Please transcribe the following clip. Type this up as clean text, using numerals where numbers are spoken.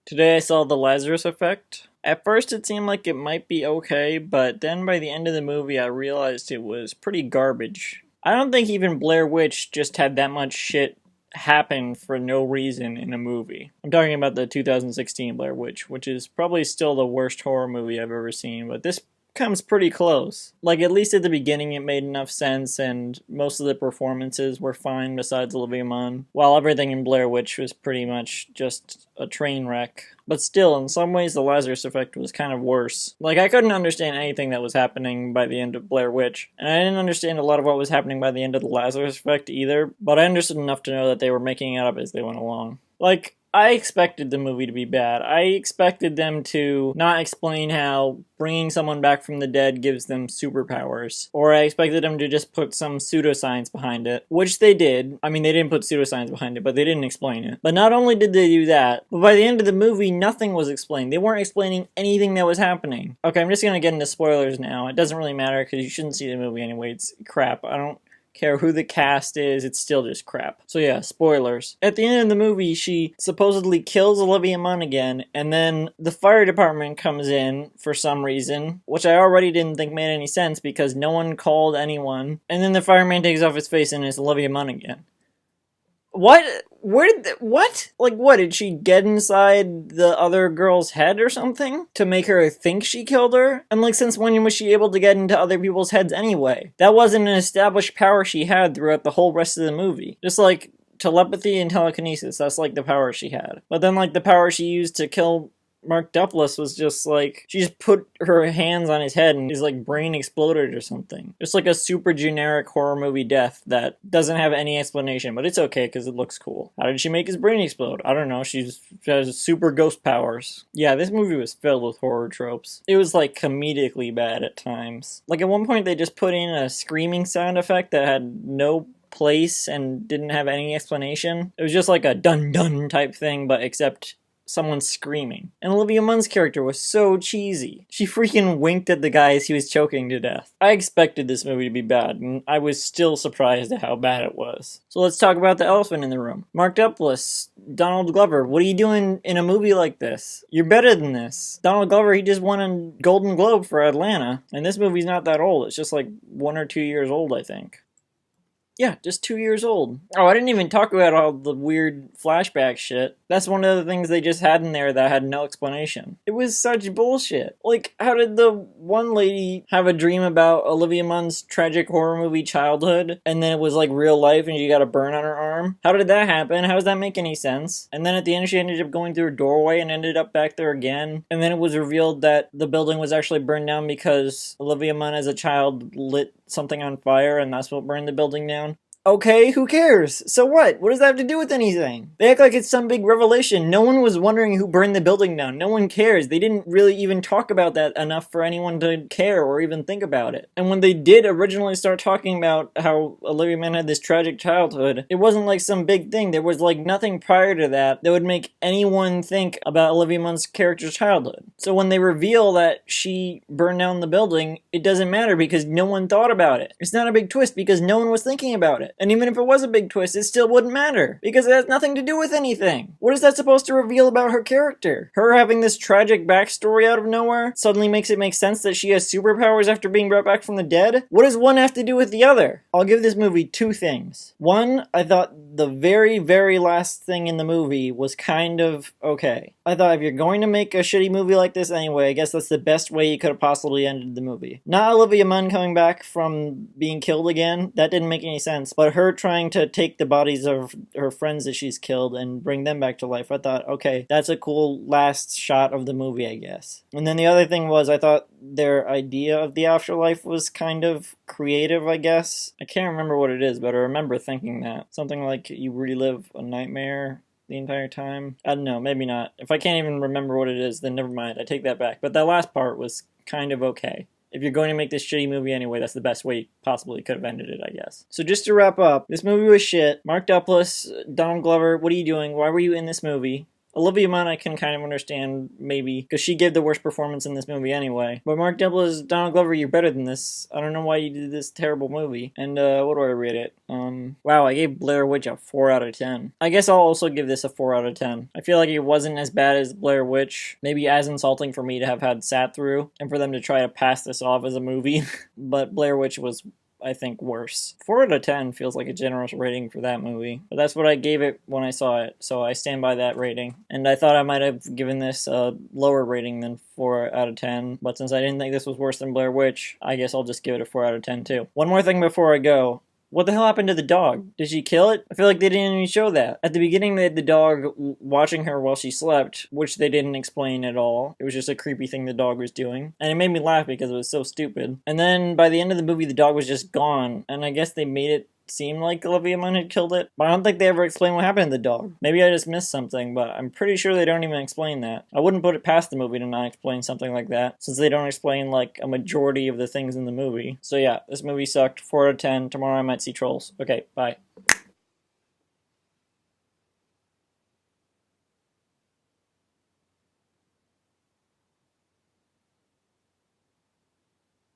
Today I saw The Lazarus Effect. At first it seemed like it might be okay, but then by the end of the movie I realized it was pretty garbage. I don't think even Blair Witch just had that much shit happen for no reason in a movie. I'm talking about the 2016 Blair Witch, which is probably still the worst horror movie I've ever seen, but this comes pretty close. Like, at least at the beginning it made enough sense, and most of the performances were fine besides Olivia Munn, while everything in Blair Witch was pretty much just a train wreck. But still, in some ways, the Lazarus Effect was kind of worse. Like, I couldn't understand anything that was happening by the end of Blair Witch, and I didn't understand a lot of what was happening by the end of the Lazarus Effect either, but I understood enough to know that they were making it up as they went along. Like, I expected the movie to be bad. I expected them to not explain how bringing someone back from the dead gives them superpowers. Or I expected them to just put some pseudoscience behind it, which they did. I mean, they didn't put pseudoscience behind it, but they didn't explain it. But not only did they do that, but by the end of the movie, nothing was explained. They weren't explaining anything that was happening. Okay, I'm just gonna get into spoilers now. It doesn't really matter because you shouldn't see the movie anyway. It's crap. I don't care who the cast is, it's still just crap. So yeah, spoilers. At the end of the movie, she supposedly kills Olivia Munn again, and then the fire department comes in for some reason, which I already didn't think made any sense because no one called anyone, and then the fireman takes off his face and it's Olivia Munn again. What? What? Like, what? Did she get inside the other girl's head or something? To make her think she killed her? And, like, since when was she able to get into other people's heads anyway? That wasn't an established power she had throughout the whole rest of the movie. Just, like, telepathy and telekinesis, that's, like, the power she had. But then, like, the power she used to kill Mark Duplass was just like, she just put her hands on his head and his like brain exploded or something. Just like a super generic horror movie death that doesn't have any explanation, but it's okay because it looks cool. How did she make his brain explode? I don't know, she has super ghost powers. Yeah, this movie was filled with horror tropes. It was like comedically bad at times. Like at one point they just put in a screaming sound effect that had no place and didn't have any explanation. It was just like a dun dun type thing, but except someone screaming. And Olivia Munn's character was so cheesy. She freaking winked at the guy as he was choking to death. I expected this movie to be bad, and I was still surprised at how bad it was. So let's talk about the elephant in the room. Mark Duplass, Donald Glover, what are you doing in a movie like this? You're better than this. Donald Glover, he just won a Golden Globe for Atlanta, and this movie's not that old. It's just like 1 or 2 years old, I think. Yeah, just 2 years old. Oh, I didn't even talk about all the weird flashback shit. That's one of the things they just had in there that had no explanation. It was such bullshit. Like, how did the one lady have a dream about Olivia Munn's tragic horror movie childhood, and then it was like real life and she got a burn on her arm? How did that happen? How does that make any sense? And then at the end she ended up going through a doorway and ended up back there again. And then it was revealed that the building was actually burned down because Olivia Munn as a child lit something on fire and that's what burned the building down. Okay, who cares? So what? What does that have to do with anything? They act like it's some big revelation. No one was wondering who burned the building down. No one cares. They didn't really even talk about that enough for anyone to care or even think about it. And when they did originally start talking about how Olivia Munn had this tragic childhood, it wasn't like some big thing. There was like nothing prior to that that would make anyone think about Olivia Munn's character's childhood. So when they reveal that she burned down the building, it doesn't matter because no one thought about it. It's not a big twist because no one was thinking about it. And even if it was a big twist, it still wouldn't matter, because it has nothing to do with anything. What is that supposed to reveal about her character? Her having this tragic backstory out of nowhere suddenly makes it make sense that she has superpowers after being brought back from the dead? What does one have to do with the other? I'll give this movie 2 things. One, I thought the very, very last thing in the movie was kind of okay. I thought if you're going to make a shitty movie like this anyway, I guess that's the best way you could have possibly ended the movie. Not Olivia Munn coming back from being killed again, that didn't make any sense, but her trying to take the bodies of her friends that she's killed and bring them back to life. I thought, okay, that's a cool last shot of the movie, I guess. And then the other thing was, I thought their idea of the afterlife was kind of creative, I guess. I can't remember what it is, but I remember thinking that. Something like you relive a nightmare the entire time. I don't know, maybe not. If I can't even remember what it is, then never mind, I take that back. But that last part was kind of okay. If you're going to make this shitty movie anyway, that's the best way you possibly could have ended it, I guess. So just to wrap up, this movie was shit. Mark Duplass, Donald Glover, what are you doing? Why were you in this movie? Olivia Munn I can kind of understand, maybe, because she gave the worst performance in this movie anyway. But Mark Duplass, Donald Glover, you're better than this. I don't know why you did this terrible movie. And what do I rate it? Wow, I gave Blair Witch a 4 out of 10. I guess I'll also give this a 4 out of 10. I feel like it wasn't as bad as Blair Witch, maybe as insulting for me to have had sat through, and for them to try to pass this off as a movie. But Blair Witch was, I think, worse. 4 out of 10 feels like a generous rating for that movie. But that's what I gave it when I saw it, so I stand by that rating. And I thought I might have given this a lower rating than 4 out of 10, but since I didn't think this was worse than Blair Witch, I guess I'll just give it a 4 out of 10 too. One more thing before I go. What the hell happened to the dog? Did she kill it? I feel like they didn't even show that. At the beginning, they had the dog watching her while she slept, which they didn't explain at all. It was just a creepy thing the dog was doing. And it made me laugh because it was so stupid. And then by the end of the movie, the dog was just gone. And I guess they made it seem like Olivia Munn had killed it, but I don't think they ever explain what happened to the dog. Maybe I just missed something, but I'm pretty sure they don't even explain that. I wouldn't put it past the movie to not explain something like that, since they don't explain like a majority of the things in the movie. So yeah, this movie sucked. 4 out of 10. Tomorrow I might see Trolls. Okay, bye.